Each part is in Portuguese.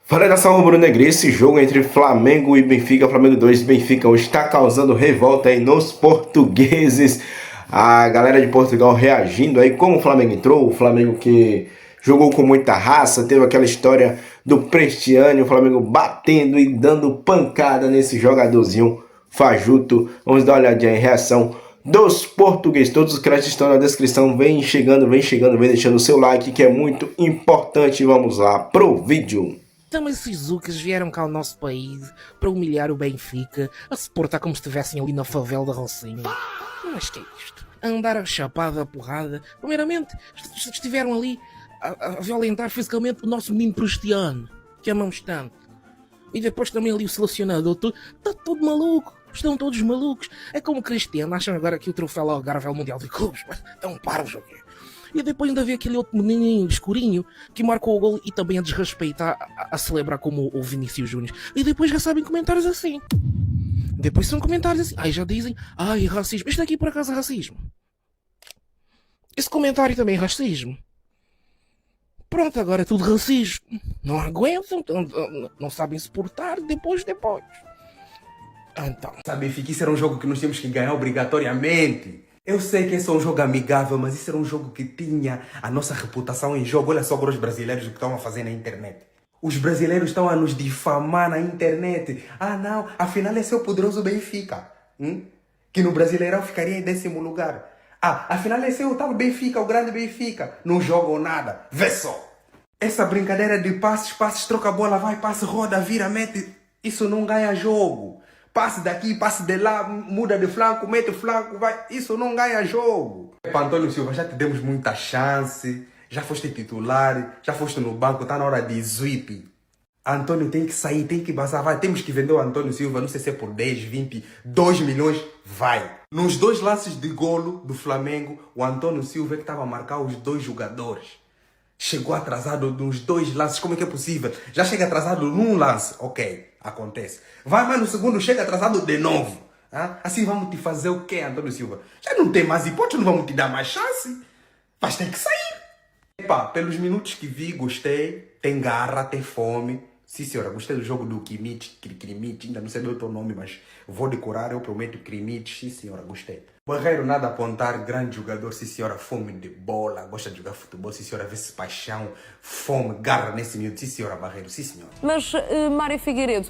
Fala, nação rubro-negra, esse jogo entre Flamengo e Benfica, Flamengo 2, Benfica 1, está causando revolta aí nos portugueses. A galera de Portugal reagindo aí como o Flamengo entrou, o Flamengo que jogou com muita raça, teve aquela história do Prestiani, o Flamengo batendo e dando pancada nesse jogadorzinho fajuto. Vamos dar uma olhadinha em reação dos portugueses. Todos os créditos estão na descrição, vem chegando, vem deixando o seu like que é muito importante. Vamos lá pro vídeo. Então esses zucas vieram cá ao nosso país para humilhar o Benfica, a se portar como se estivessem ali na favela da Rocinha. Mas que é isto? A andar a chapada, a porrada. Primeiramente, estiveram ali a violentar fisicamente o nosso menino Prestiani, que amamos tanto. E depois também ali o selecionador, está todo maluco. Estão todos malucos. É como o Cristiano, acham agora que o troféu Algarve é o Mundial de Clubes. Estão parvos ou quê? E depois ainda havia aquele outro menininho escurinho que marcou o gol e também a desrespeitar, a celebrar como o Vinícius Júnior. E depois já sabem comentários assim. Depois são comentários assim. Aí já dizem, ai, racismo. Isto aqui por acaso é racismo. Esse comentário também é racismo. Pronto, agora é tudo racismo. Não aguentam, não sabem suportar, depois. Então. Sabe, Benfica, isso era um jogo que nós tínhamos que ganhar obrigatoriamente. Eu sei que esse é um jogo amigável, mas isso era um jogo que tinha a nossa reputação em jogo. Olha só agora os brasileiros o que estão a fazer na internet. Os brasileiros estão a nos difamar na internet. Ah não, afinal esse é o poderoso Benfica. Que no Brasileirão ficaria em 10º lugar. Ah, afinal esse é o tal Benfica, o grande Benfica. Não jogam nada, vê só. Essa brincadeira de passes, troca a bola, vai, passe, roda, vira, mete. Isso não ganha jogo. Passe daqui, passe de lá, muda de flanco, mete flanco, vai. Isso não ganha jogo. Antônio Silva, já te demos muita chance. Já foste titular, já foste no banco, tá na hora de sweep. Antônio tem que sair, tem que bazar, vai. Temos que vender o Antônio Silva, não sei se é por 10, 20, 2 milhões, vai. Nos 2 lances de golo do Flamengo, o Antônio Silva é que estava a marcar os 2 jogadores. Chegou atrasado nos 2 lances, como é que é possível? Já chega atrasado num lance, ok, acontece. Vai mais no segundo, chega atrasado de novo. Assim vamos te fazer o quê, Antônio Silva? Já não tem mais hipótese, não vamos te dar mais chance. Mas tem que sair. Epá, pelos minutos que vi, gostei. Tem garra, tem fome. Sim, senhora, gostei do jogo do Kimmich, ainda não sei do outro nome, mas vou decorar, eu prometo Kimmich. Sim, senhora, gostei. Barreiro, nada a apontar, grande jogador, sim, senhora, fome de bola, gosta de jogar futebol, sim, senhora, vê-se paixão, fome, garra nesse minuto, sim, senhora, Barreiro, sim, senhora. Mas, Mário Figueiredo,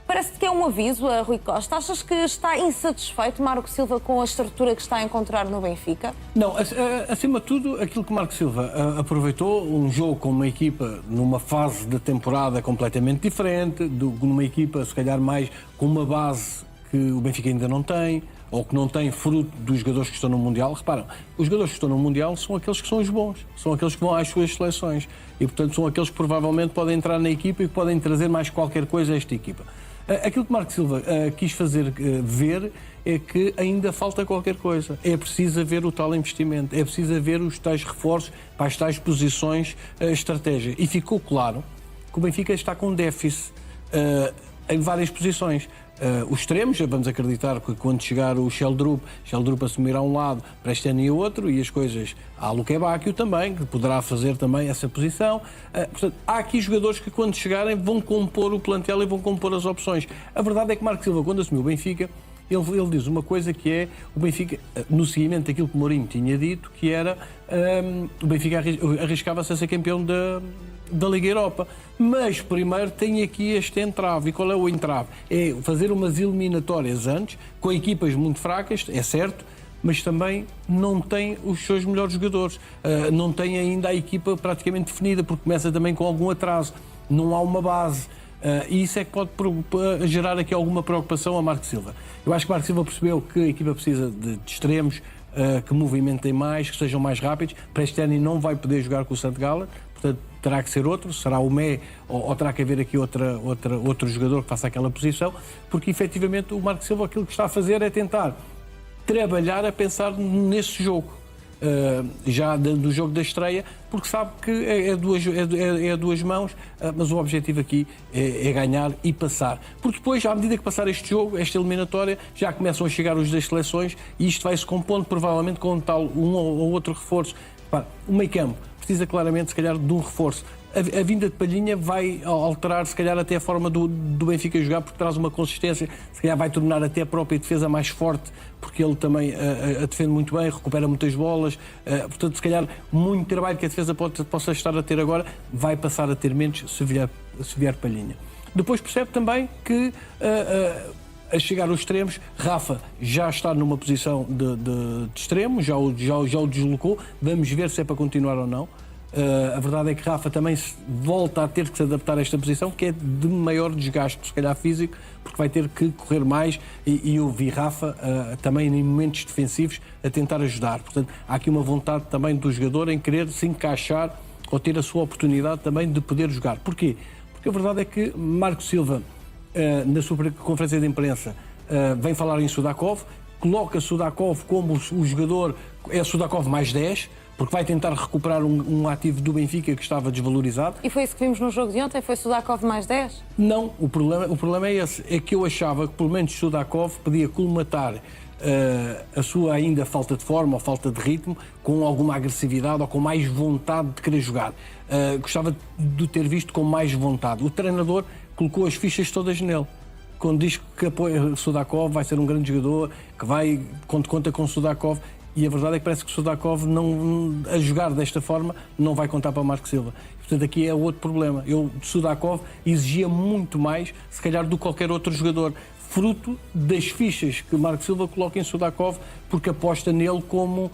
parece que é um aviso a Rui Costa. Achas que está insatisfeito Marco Silva com a estrutura que está a encontrar no Benfica? Não, acima de tudo, aquilo que Marco Silva aproveitou, um jogo com uma equipa numa fase da temporada completamente diferente, numa equipa, se calhar, mais com uma base que o Benfica ainda não tem, ou que não tem fruto dos jogadores que estão no Mundial. Reparam, os jogadores que estão no Mundial são aqueles que são os bons, são aqueles que vão às suas seleções e, portanto, são aqueles que provavelmente podem entrar na equipa e que podem trazer mais qualquer coisa a esta equipa. Aquilo que Marco Silva quis fazer ver é que ainda falta qualquer coisa. É preciso haver o tal investimento, é preciso haver os tais reforços para as tais posições estratégia. E ficou claro que o Benfica está com déficit em várias posições. Os extremos, vamos acreditar que quando chegar o Sheldrup assumirá um lado, Prestiani o outro, e as coisas, há Luque Bacchio também, que poderá fazer também essa posição. Portanto, há aqui jogadores que quando chegarem vão compor o plantel e vão compor as opções. A verdade é que Marco Silva, quando assumiu o Benfica, ele diz uma coisa que é o Benfica, no seguimento daquilo que Mourinho tinha dito, que era o Benfica arriscava-se a ser campeão da Liga Europa. Mas primeiro tem aqui este entrave. E qual é o entrave? É fazer umas eliminatórias antes, com equipas muito fracas, é certo, mas também não tem os seus melhores jogadores. Não tem ainda a equipa praticamente definida, porque começa também com algum atraso. Não há uma base. E isso é que pode gerar aqui alguma preocupação a Marco Silva. Eu acho que Marco Silva percebeu que a equipa precisa de extremos que movimentem mais, que sejam mais rápidos. Prestiani não vai poder jogar com o St. Gallen, portanto terá que ser outro, será o Mé ou terá que haver aqui outro jogador que faça aquela posição, porque efetivamente o Marco Silva aquilo que está a fazer é tentar trabalhar a pensar nesse jogo. já do jogo da estreia, porque sabe que é a duas mãos, mas o objetivo aqui é ganhar e passar. Porque depois, à medida que passar este jogo, esta eliminatória, já começam a chegar os das seleções e isto vai-se compondo provavelmente com um ou outro reforço. O meio-campo precisa claramente, se calhar, de um reforço. A vinda de Palhinha vai alterar, se calhar, até a forma do Benfica jogar, porque traz uma consistência, se calhar vai tornar até a própria defesa mais forte, porque ele também a defende muito bem, recupera muitas bolas, portanto, se calhar, muito trabalho que a defesa possa estar a ter agora, vai passar a ter menos se vier Palhinha. Depois percebe também que, a chegar aos extremos, Rafa já está numa posição de extremo, já o deslocou, vamos ver se é para continuar ou não. A verdade é que Rafa também volta a ter que se adaptar a esta posição, que é de maior desgaste, se calhar físico, porque vai ter que correr mais e eu vi Rafa também em momentos defensivos a tentar ajudar. Portanto, há aqui uma vontade também do jogador em querer se encaixar ou ter a sua oportunidade também de poder jogar. Porquê? Porque a verdade é que Marco Silva, na sua conferência de imprensa, vem falar em Sudakov, coloca Sudakov como o jogador, é Sudakov mais 10, porque vai tentar recuperar um ativo do Benfica que estava desvalorizado. E foi isso que vimos no jogo de ontem? Foi Sudakov mais 10? Não, o problema é esse. É que eu achava que pelo menos Sudakov podia colmatar a sua ainda falta de forma ou falta de ritmo com alguma agressividade ou com mais vontade de querer jogar. Gostava de ter visto com mais vontade. O treinador colocou as fichas todas nele. Quando diz que apoia Sudakov, vai ser um grande jogador, quando conta com Sudakov. E a verdade é que parece que Sudakov, a jogar desta forma, não vai contar para Marco Silva. Portanto, aqui é outro problema. Sudakov exigia muito mais, se calhar, do que qualquer outro jogador, fruto das fichas que Marco Silva coloca em Sudakov, porque aposta nele como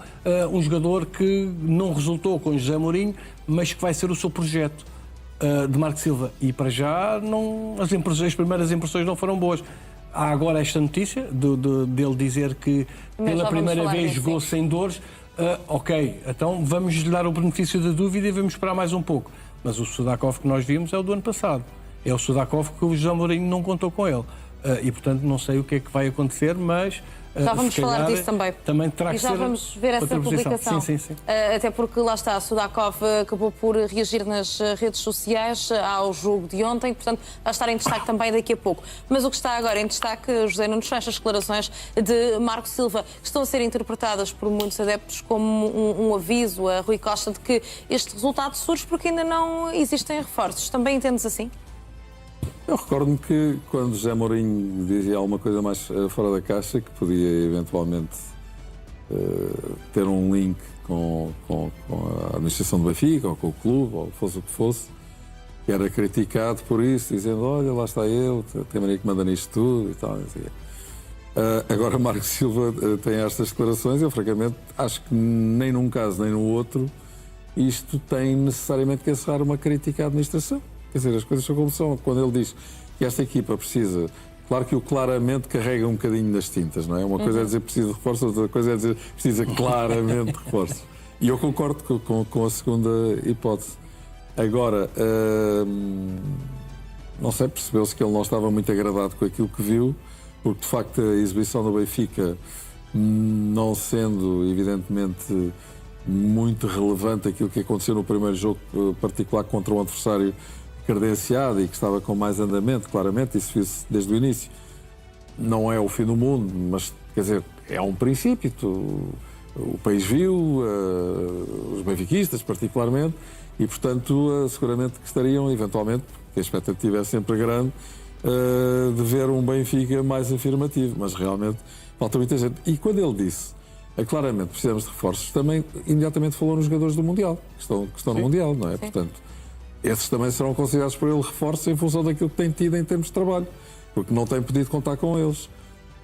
um jogador que não resultou com José Mourinho, mas que vai ser o seu projeto de Marco Silva. E para já, as primeiras impressões não foram boas. Há agora esta notícia dele dizer que pela primeira vez jogou sem dores. Ok, então vamos lhe dar o benefício da dúvida e vamos esperar mais um pouco. Mas o Sudakov que nós vimos é o do ano passado. É o Sudakov que o José Mourinho não contou com ele. E, portanto, não sei o que é que vai acontecer, mas... Já vamos falar disso também. Também terá que ser. E já vamos ver essa publicação. Sim. Até porque lá está, Sudakov acabou por reagir nas redes sociais ao jogo de ontem, portanto vai estar em destaque também daqui a pouco. Mas o que está agora em destaque, José Nuno, são estas declarações de Marco Silva, que estão a ser interpretadas por muitos adeptos como um aviso a Rui Costa de que este resultado surge porque ainda não existem reforços. Também entendes assim? Eu recordo-me que quando José Mourinho dizia alguma coisa mais fora da caixa, que podia eventualmente ter um link com a administração do Benfica, ou com o clube, ou fosse o que fosse, que era criticado por isso, dizendo, olha, lá está ele, tem mania que manda nisto tudo e tal. Assim. Agora Marco Silva tem estas declarações, eu francamente acho que nem num caso nem no outro isto tem necessariamente que encerrar uma crítica à administração. Quer dizer, as coisas são como são. Quando ele diz que esta equipa precisa... Claro que o claramente carrega um bocadinho nas tintas, não é? Uma coisa é dizer precisa de reforços, outra coisa é dizer precisa claramente de reforços. E eu concordo com a segunda hipótese. Agora, não sei, percebeu-se que ele não estava muito agradado com aquilo que viu, porque de facto a exibição do Benfica, não sendo evidentemente muito relevante aquilo que aconteceu no primeiro jogo particular contra um adversário credenciado e que estava com mais andamento, claramente, isso viu-se desde o início. Não é o fim do mundo, mas, quer dizer, é um princípio. O país viu, os benfiquistas particularmente, e, portanto, seguramente que estariam, eventualmente, porque a expectativa é sempre grande, de ver um Benfica mais afirmativo, mas realmente falta muita gente. E quando ele disse, claramente, precisamos de reforços, também imediatamente falou nos jogadores do Mundial, que estão no Mundial, não é? Sim. Portanto, esses também serão considerados por ele reforços em função daquilo que tem tido em termos de trabalho, porque não tem podido contar com eles.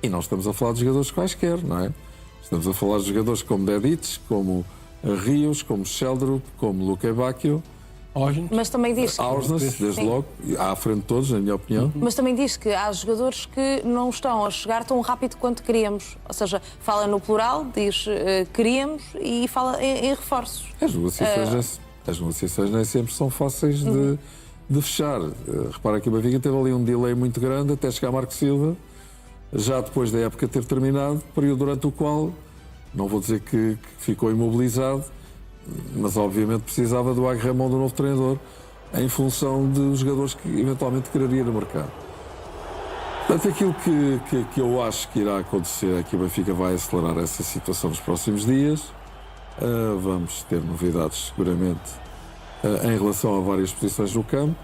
E não estamos a falar de jogadores quaisquer, não é? Estamos a falar de jogadores como Dedic, como Rios, como Sheldrup, como Luque Bacchio. Mas também diz... Ausnes, desde logo, à frente de todos, na minha opinião. Mas também diz que há jogadores que não estão a chegar tão rápido quanto queríamos. Ou seja, fala no plural, diz queríamos e fala em reforços. As negociações nem sempre são fáceis de fechar. Repara que o Benfica teve ali um delay muito grande até chegar Marco Silva, já depois da época ter terminado, período durante o qual Não vou dizer que ficou imobilizado, mas obviamente precisava do agarramão do novo treinador em função dos jogadores que eventualmente quereria no mercado. Portanto, aquilo que eu acho que irá acontecer é que o Benfica vai acelerar essa situação nos próximos dias. Vamos ter novidades seguramente em relação a várias posições no campo.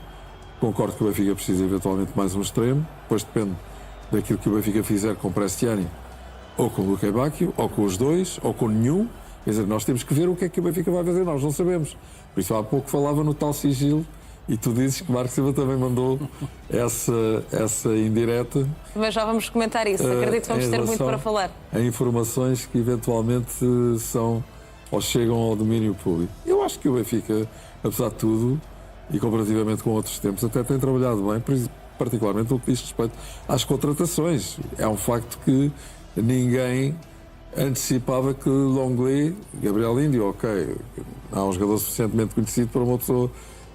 Concordo que o Benfica precisa eventualmente mais um extremo, depois depende daquilo que o Benfica fizer com o Prestiani, ou com o Luque Bacchio, ou com os dois, ou com nenhum. Quer dizer, nós temos que ver o que é que o Benfica vai fazer, nós não sabemos. Por isso há pouco falava no tal sigilo, e tu dizes que Marco Silva também mandou essa indireta. Mas já vamos comentar isso, acredito que vamos ter muito para falar. Em informações que eventualmente são ou chegam ao domínio público. Eu acho que o Benfica, apesar de tudo, e comparativamente com outros tempos, até tem trabalhado bem, particularmente no que diz respeito às contratações. É um facto que ninguém antecipava que Longley, Gabriel Índio, ok, há um jogador suficientemente conhecido para uma pessoa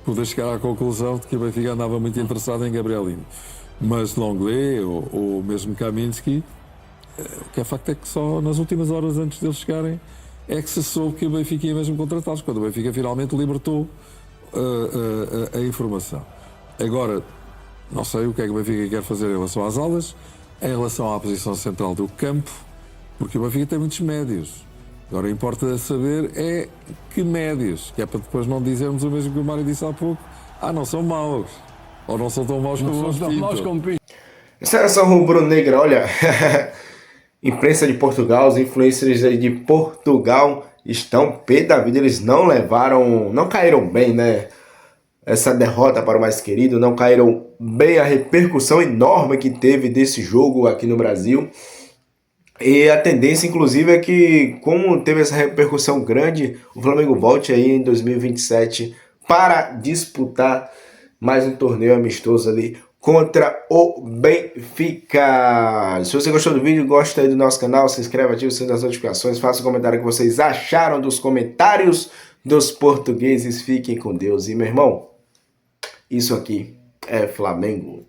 poder chegar à conclusão de que o Benfica andava muito interessado em Gabriel Índio. Mas Longley ou mesmo Kaminski, o que é facto é que só nas últimas horas antes deles chegarem é que se soube que o Benfica ia mesmo contratá-los, quando o Benfica finalmente libertou a informação. Agora, não sei o que é que o Benfica quer fazer em relação às alas, em relação à posição central do campo, porque o Benfica tem muitos médios. Agora importa saber é que médios, que é para depois não dizermos o mesmo que o Mário disse há pouco, não são maus, ou não são tão maus como o Pinto. Seleção rubro-negra, olha, imprensa de Portugal, os influencers de Portugal estão pé da vida, eles não caíram bem, né? Essa derrota para o mais querido, não caíram bem a repercussão enorme que teve desse jogo aqui no Brasil. E a tendência, inclusive, é que, como teve essa repercussão grande, o Flamengo volte aí em 2027 para disputar mais um torneio amistoso ali contra o Benfica. Se você gostou do vídeo, gosta aí do nosso canal, se inscreve, ativa o sininho das notificações, faça um comentário que vocês acharam dos comentários dos portugueses. Fiquem com Deus. E, meu irmão, isso aqui é Flamengo.